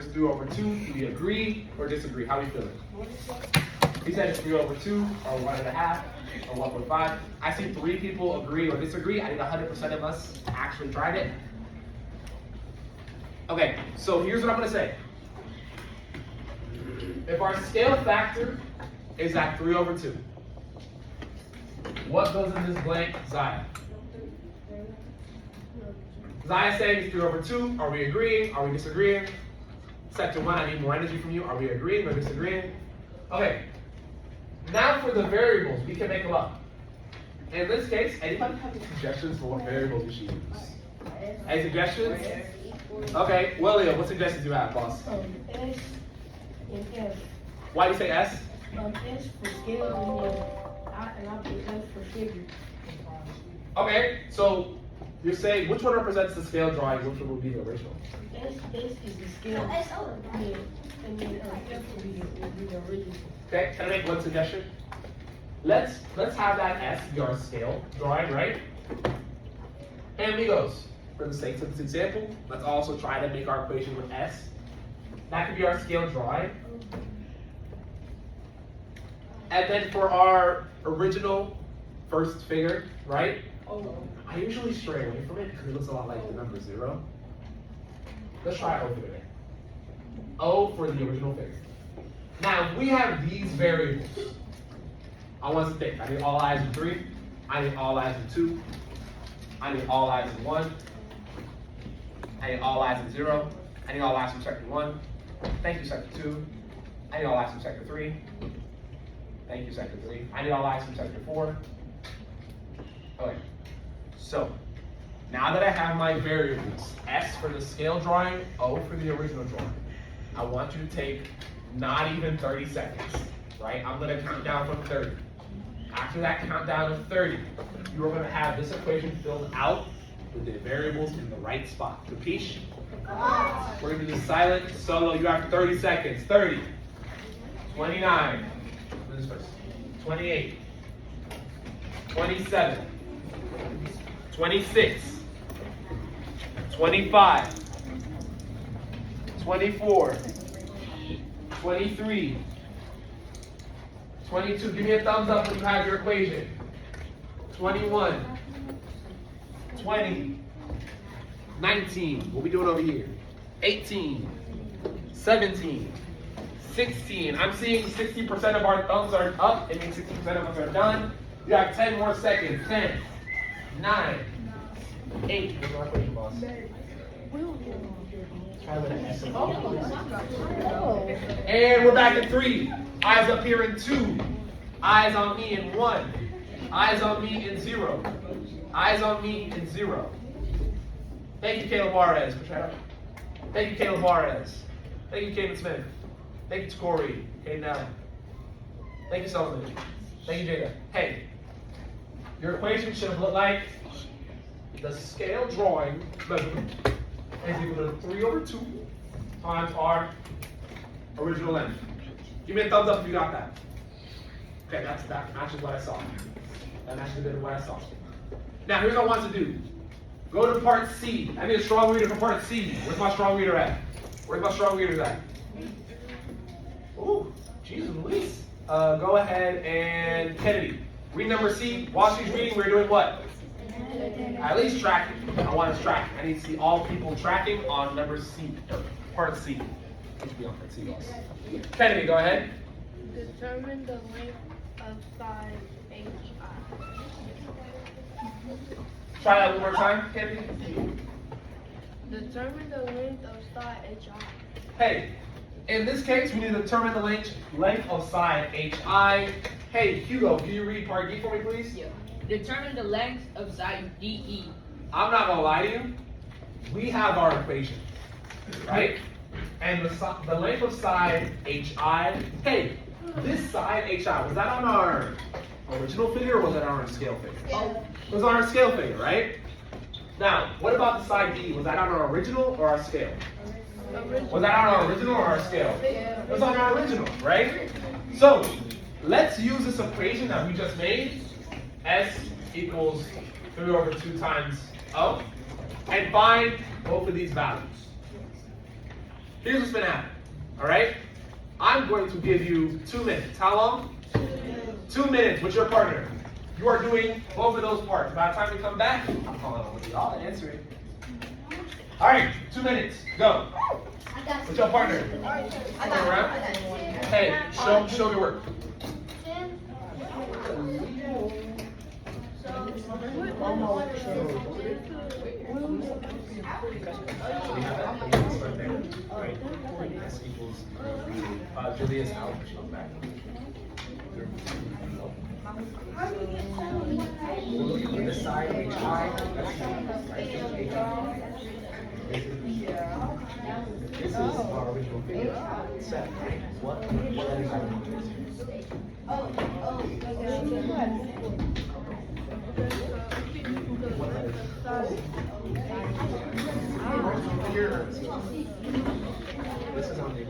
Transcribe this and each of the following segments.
It's 3 over 2. Do we agree or disagree? How are you feeling? He said it's 3 over 2 or 1.5 or 1.5. I see 3 people agree or disagree. I need 100% of us actually tried it. Okay, so here's what I'm going to say. If our scale factor is at 3 over 2, what goes in this blank? Zaya. Zaya saying it's 3 over 2. Are we agreeing? Are we disagreeing? Sector 1, I need more energy from you. Are we agreeing or disagreeing? Okay. Now for the variables, we can make them up. In this case, anybody have any suggestions for what variables we should use? Any suggestions? Okay, William, what suggestions do you have, boss? S and F. Why do you say S? S for scale and I put F for figure. Okay, so you're saying which one represents the scale drawing, which one would be the original? S is the scale. Yeah, and then F will be the original. Okay, can I make one suggestion? Let's have that S be our scale drawing, right? And amigos, for the sake of this example, let's also try to make our equation with S. That could be our scale drawing. And then for our original first figure, right? I usually stray away from it because it looks a lot like the number 0. Let's try O for today. O for the original figure. Now, if we have these variables, I want us to think. I need all i's in 3. I need all i's in 2. I need all i's in 1. I need all i's in 0. I need all i's from sector 1. Thank you, sector 2. I need all i's from sector 3. Thank you, sector 3. I need all i's from sector 4. Okay. So, now that I have my variables, S for the scale drawing, O for the original drawing, I want you to take not even 30 seconds, right? I'm gonna count down from 30. After that countdown of 30, you are gonna have this equation filled out with the variables in the right spot. Capiche? We're gonna do this silent, solo, you have 30 seconds. 30, 29, do this first, 28, 27, 26, 25, 24, 23, 22. Give me a thumbs up when you have your equation. 21, 20, 19. What we doing over here? 18, 17, 16. I'm seeing 60% of our thumbs are up. It means 60% of us are done. You have 10 more seconds. 10, 9, 8. What's our equation, boss? And we're back at 3. Eyes up here in 2. Eyes on me in 1. Eyes on me in 0. Eyes on me in 0. Thank you, Caleb Juarez. Thank you, Caleb Juarez. Thank you, Caden Smith. Thank you, Corey. Caden Allen. Thank you, Sullivan. Thank you, Jada. Hey, your equation should have looked like the scale drawing measurement is equal to 3 over 2 times our original length. Give me a thumbs up if you got that. Okay, that matches what I saw. That matches a bit of what I saw. Now, here's what I want to do. Go to part C. I need a strong reader for part C. Where's my strong reader at? Where's my strong reader at? Ooh, Jesus Louise. Go ahead and Kennedy. Read number C. While she's reading, we're doing what? At least tracking. I want us tracking. I need to see all people tracking on number C, or part C. It should be on part C also. Kennedy, go ahead. Determine the length of side HI. Try that one more time, Kennedy. Determine the length of side HI. Hey, in this case, we need to determine the length of side HI. Hey, Hugo, can you read part D for me, please? Yeah. Determine the length of side DE. I'm not gonna lie to you. We have our equation, right? And the length of side HI. Hey, this side HI, was that on our original figure or was it on our scale figure? Yeah. It was on our scale figure, right? Now, what about the side D? Was that on our original or our scale? Was that on our original or our scale? It was on our original, right? So, let's use this equation that we just made. S equals 3 over 2 times O. And find both of these values. here's what's gonna happen. All right? I'm going to give you 2 minutes. How long? 2 minutes with your partner. You are doing both of those parts. By the time we come back, I'm calling on y'all and answering. All right, 2 minutes. Go. With your partner. Come around. Hey, show your work. S equals Julia's out. She's back. In the side HI, this is our original figure. Sept. What letters are this is on the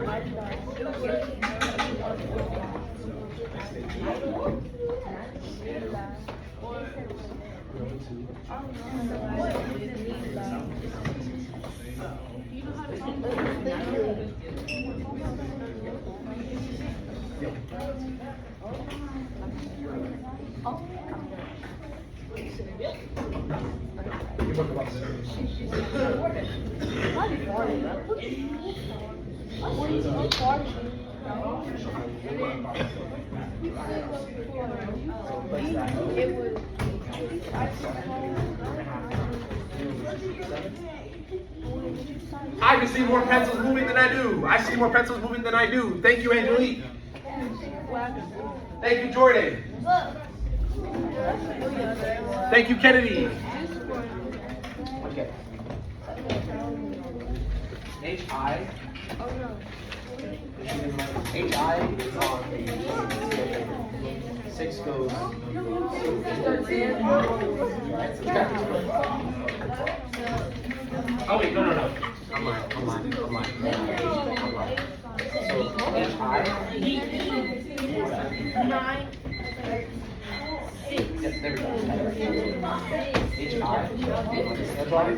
I can see more pencils moving than I do. I see more pencils moving than I do. Thank you, Angelique. Thank you, Jordan. Thank you, Kennedy. Okay. HI. HI is on the 6 goes. Oh wait, no. I'm lying. So HI. 9. Yes, there we go. HI. That's right.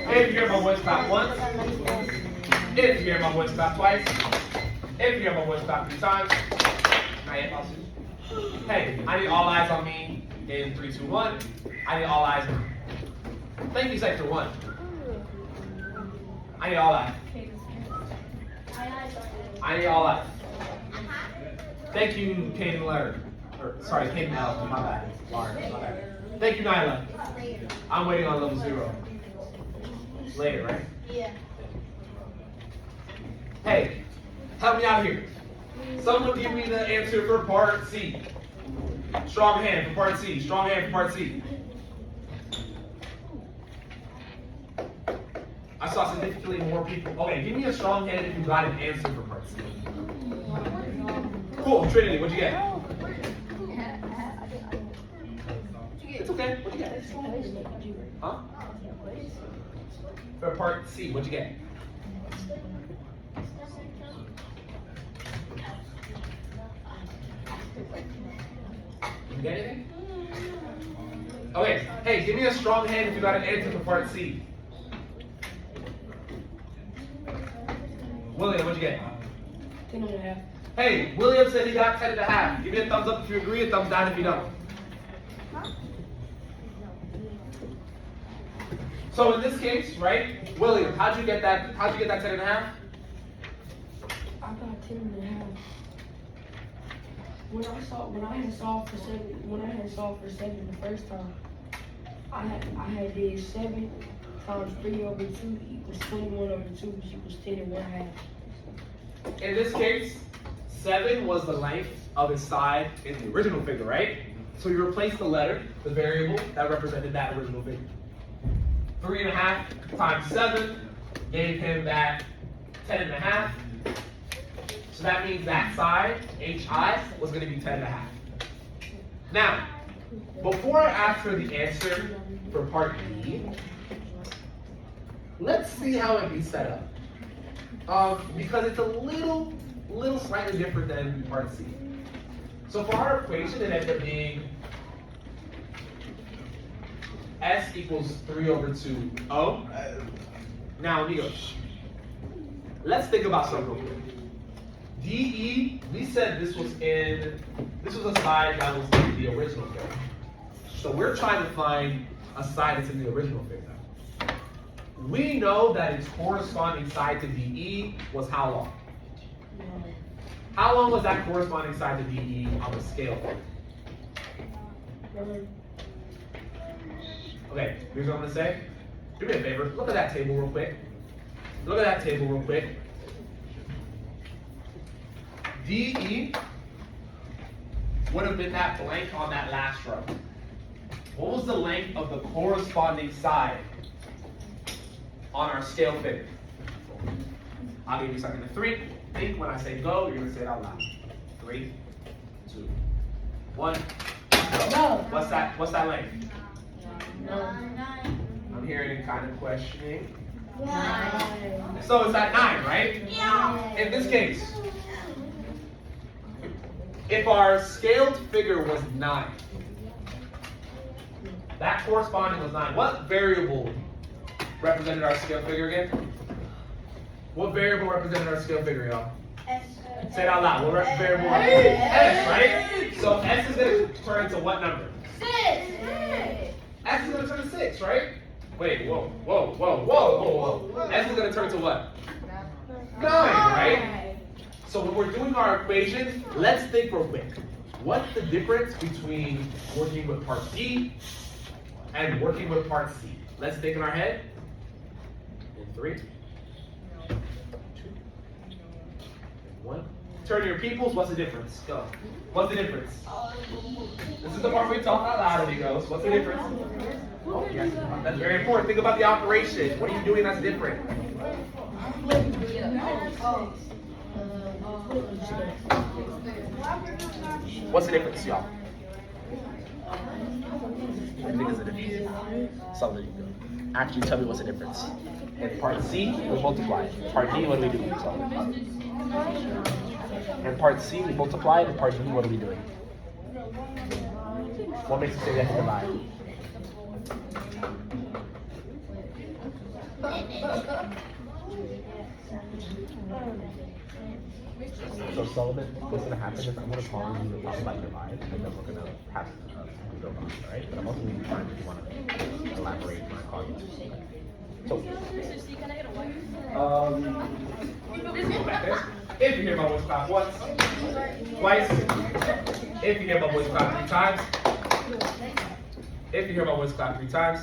If you hear my voice clap once, if you hear my voice clap twice, if you hear my voice clap 3 times, not yet, I'll see. Hey, I need all eyes on me in 3, 2, 1. I need all eyes on me. Thank you, Sector 1. I need all eyes. I need all eyes. Thank you, Caden Larry. Sorry, Caden L. My bad. Lauren, my bad. Thank you, Nyla. I'm waiting on level 0. Later, right? Yeah. Hey, help me out here. Someone give me the answer for part C. Strong hand for part C. Strong hand for part C. I saw significantly more people. Okay, give me a strong hand if you got an answer for part C. Cool, Trinity, what'd you get? It's okay, what'd you get? Huh? For part C, what'd you get? You get anything? Okay, hey, give me a strong hand if you got an answer for part C. William, what'd you get? 10.5. Hey, William said he got 10.5. Give me a thumbs up if you agree, a thumbs down if you don't. So in this case, right, William, how'd you get that 10.5? I got 10.5. When I had solved for 7 the first time, I had did 7 times 3 over 2 equals 21 over 2, which equals 10.5. In this case, 7 was the length of its side in the original figure, right? So you replace the letter, the variable that represented that original figure. 3.5 times 7 gave him that 10.5. So that means that side, HI, was going to be 10.5. Now, before I ask for the answer for part B, let's see how it be set up. Because it's a little slightly different than part C. So for our equation, it ended up being S equals 3 over 2 O. Now, amigos, let's think about something real quick. DE, we said this was a side that was in the original figure. So we're trying to find a side that's in the original figure. We know that its corresponding side to DE was how long? How long was that corresponding side to DE on the scale? Okay, here's what I'm gonna say. Do me a favor, look at that table real quick. Look at that table real quick. DE would have been that blank on that last row. What was the length of the corresponding side on our scale figure? I'll give you a second to think. Think when I say go, you're gonna say it out loud. 3, 2, 1, go. What's that length? I'm hearing kind of questioning. 9. So it's at 9, right? Yeah. In this case, if our scaled figure was 9, that corresponding was 9. What variable represented our scale figure again? What variable represented our scale figure, y'all? Say it out loud. What variable? S, right? So S is going to turn to what number? 6. S is going to turn to 6, right? Wait, whoa. S is going to turn to what? 9, right? So when we're doing our equation, let's think real quick. What's the difference between working with part D and working with part C? Let's think in our head. In 3, 2, 1. Turn to your peoples. What's the difference? Go. What's the difference? This is the part we talk out loud, amigos. What's the difference? Oh, yes. That's very important. Think about the operation. What are you doing that's different? What's the difference, y'all? I think it's a difference. So there you go. Actually, tell me what's the difference. In part C, we multiply. Part D, what do we do? So, in part C, we multiply. In part D, what are we doing? What makes us say we have to divide? So Sullivan, what's going to happen is I'm going to call you to talk about divide, and then we're going to have to go on, right? But I'm also going to be trying if you want to elaborate when I call you. So, go back there. If you hear my voice clap once, twice, if you hear my voice clap 3 times, if you hear my voice clap 3 times,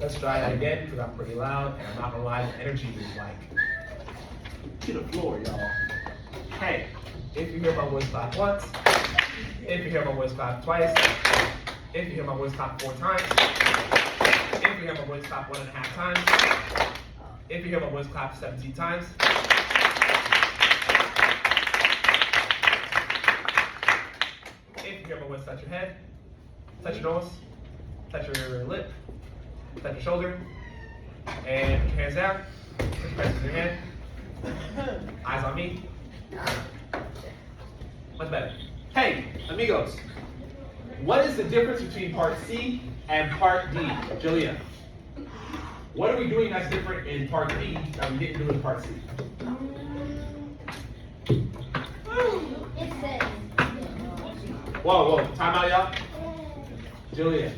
let's try that again because I'm pretty loud and I'm not gonna lie, the energy is like to the floor, y'all. Hey, if you hear my voice clap once, if you hear my voice clap twice, if you hear my voice clap 4 times, if you hear my voice clap 1.5 times, if you hear my voice clap 17 times, if you hear my voice touch your head, touch your nose, touch your lip, touch your shoulder, and put your hands down, put your hands in your hand, eyes on me. Much better. Hey, amigos, what is the difference between part C and part D? Julia, what are we doing that's different in part D that we didn't do in part C? It says. Whoa, time out, y'all. Julia,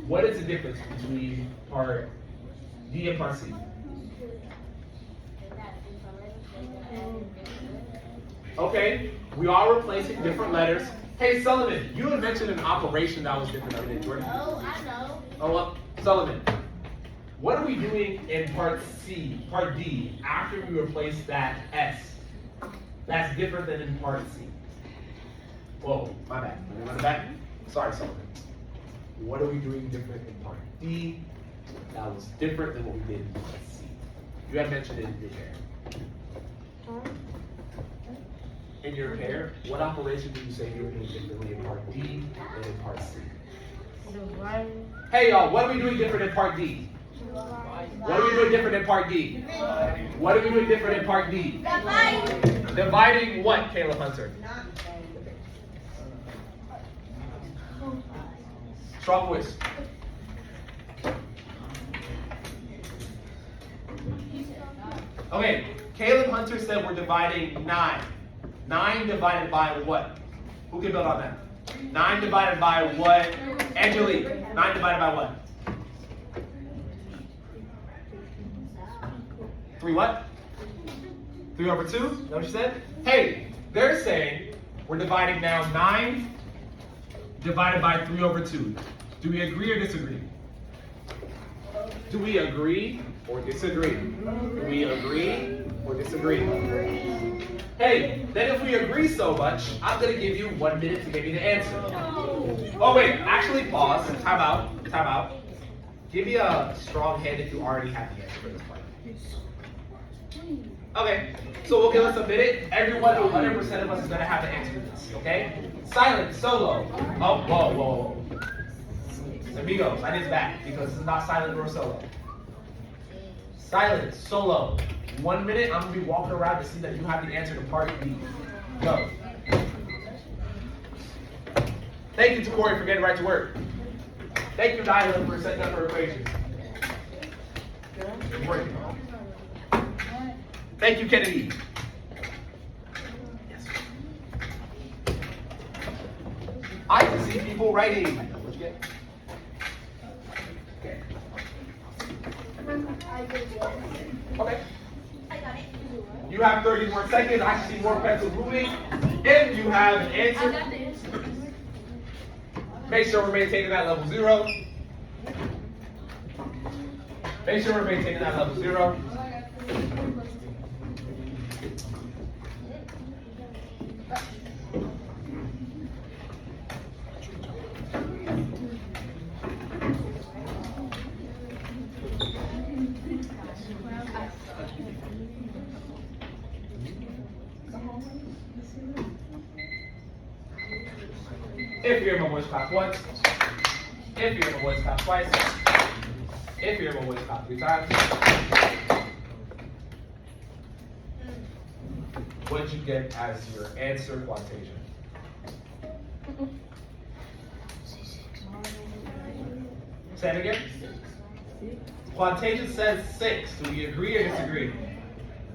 what is the difference between part D and part C? Okay, we are replacing different letters. Hey, Sullivan, you had mentioned an operation that was different than Jordan. Oh, I know. Oh, well, Sullivan, what are we doing in part D, after we replace that S? That's different than in part C. Whoa, my bad. Let me run it back. Sorry, Sullivan. What are we doing different in part D that was different than what we did in part C? You had mentioned it in your pair. In your pair, what operation did you say you were doing differently in part D than in part C? Hey y'all, what are we doing different in part D? What are we doing different in part D? What are we doing different in part D? Dividing what, Caleb Hunter? Strong voice. Okay, Caleb Hunter said we're dividing 9. 9 divided by what? Who can build on that? 9 divided by what? Angelique. 9 divided by what? 3 what? 3 over 2? Is that what you said? Hey, they're saying we're dividing now 9 divided by 3 over 2. Do we agree or disagree? Do we agree or disagree? Do we agree or disagree? Hey, then if we agree so much, I'm going to give you 1 minute to give me the answer. Oh wait, actually pause. Time out. Time out. Give me a strong hand if you already have the answer for this part. Okay, so we'll give us a minute. Everyone, 100% of us is going to have the answer to this, okay? Silent, solo. Oh, whoa, whoa, whoa. Amigos, I need his back because this is not silent nor solo. Silent, solo. 1 minute, I'm going to be walking around to see that you have the answer to part B. Go. Thank you to Corey for getting right to work. Thank you, Nyla, for setting up her equations. Good work. Thank you, Kennedy. Yes. I can see people writing. What'd you get? Okay. Okay. I got it. You have 30 more seconds. I can see more pencils moving. If you have an I got answer, the answer. make sure we're maintaining that level 0. Make sure we're maintaining that level 0. If you're in my voice, clap once. If you're in my voice, clap twice. If you're in my voice, clap 3 times. What did you get as your answer quantation? Say it again. Quantation says 6. Do we agree or disagree?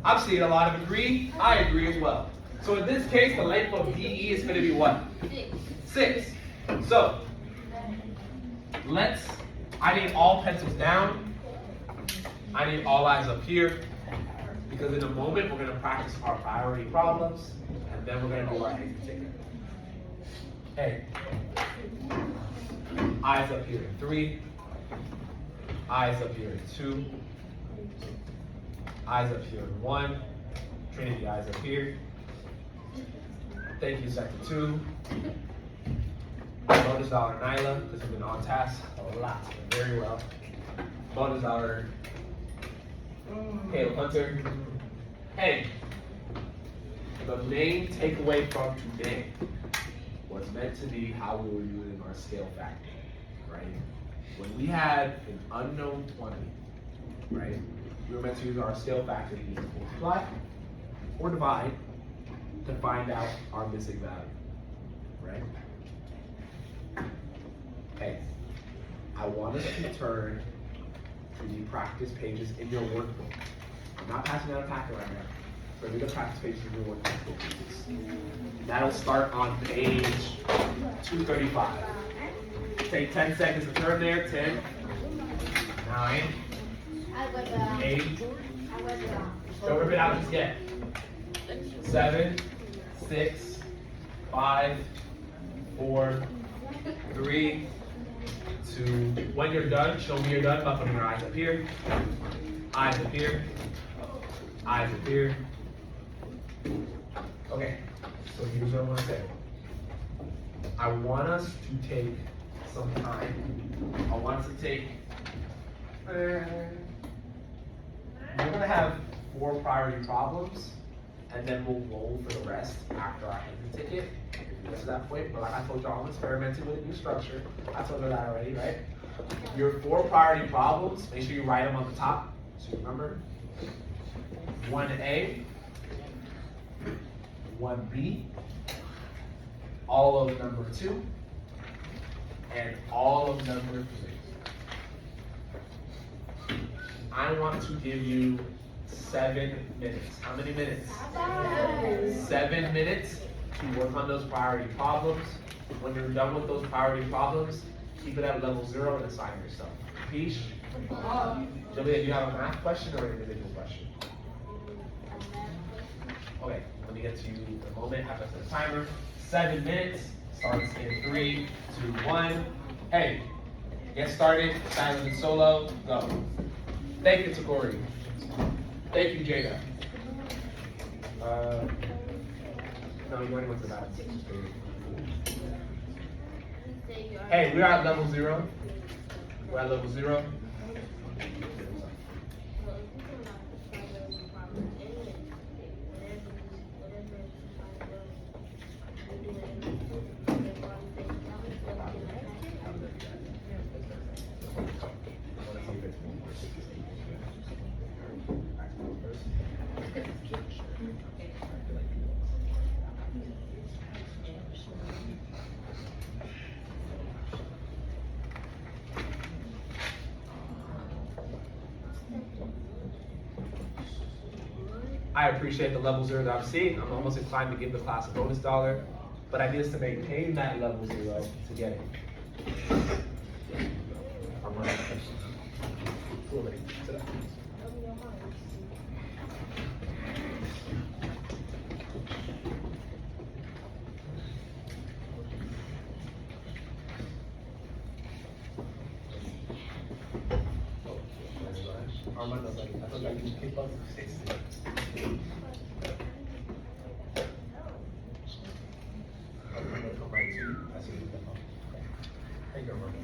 I'm seeing a lot of agree. I agree as well. So in this case, the length of DE is going to be what? 6. So, I need all pencils down. I need all eyes up here. Because in a moment, we're going to practice our priority problems. And then we're going to do our exit ticket. Hey. Eyes up here in 3. Eyes up here in 2. Eyes up here in 1. Trinity, eyes up here. Thank you, Sector 2. Bonus dollar Nyla, because we've been on task a lot, very well. Bonus dollar Caleb Hunter. Hey, the main takeaway from today was meant to be how we were using our scale factor, right? When we had an unknown quantity, right, we were meant to use our scale factor to either multiply or divide to find out our missing value, right? Okay, I want us to turn to the practice pages in your workbook. I'm not passing out a packet right now. So read the practice pages in your workbook. That'll start on page 235. Take 10 seconds to turn there. 10, 9, 8. Don't rip it out just yet. 7, 6, 5, 4, 3, 2. When you're done, show me you're done by putting your eyes up here. Eyes up here. Eyes up here. Okay, so here's what I want to say. I want us to take some time. I want us to take, we're going to have 4 priority problems, and then we'll roll for the rest after I end the ticket. If we get to that point, but like I told y'all, I'm experimenting with a new structure. I told you that already, right? Your 4 priority problems, make sure you write them on the top, so you remember. 1A, 1B, all of number 2, and all of number 3. I want to give you 7 minutes. How many minutes? 7 minutes to work on those priority problems. When you're done with those priority problems, keep it at level 0 and assign yourself. Peace. Julia, do you have a math question or an individual question? Okay, let me get to you in a moment. Have a timer. 7 minutes. Starts in 3, 2, 1. Hey, get started. Silent and solo. Go. Thank you, Takori. Thank you, Jada. No, you're going with the math. Hey, we're at level 0. We're at level 0. I appreciate the level 0 that I'm seeing. I'm almost inclined to give the class a bonus dollar, but I need us to maintain that level 0 to get it. I'm running. Cool, lady. Sit up. Armando, I thought I could keep up. Thank you, Armando.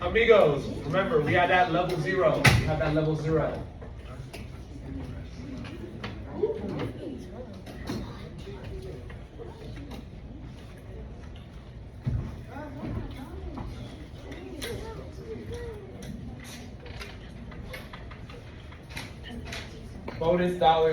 Amigos, remember, we had that level 0. We have that level 0. Bonus dollar.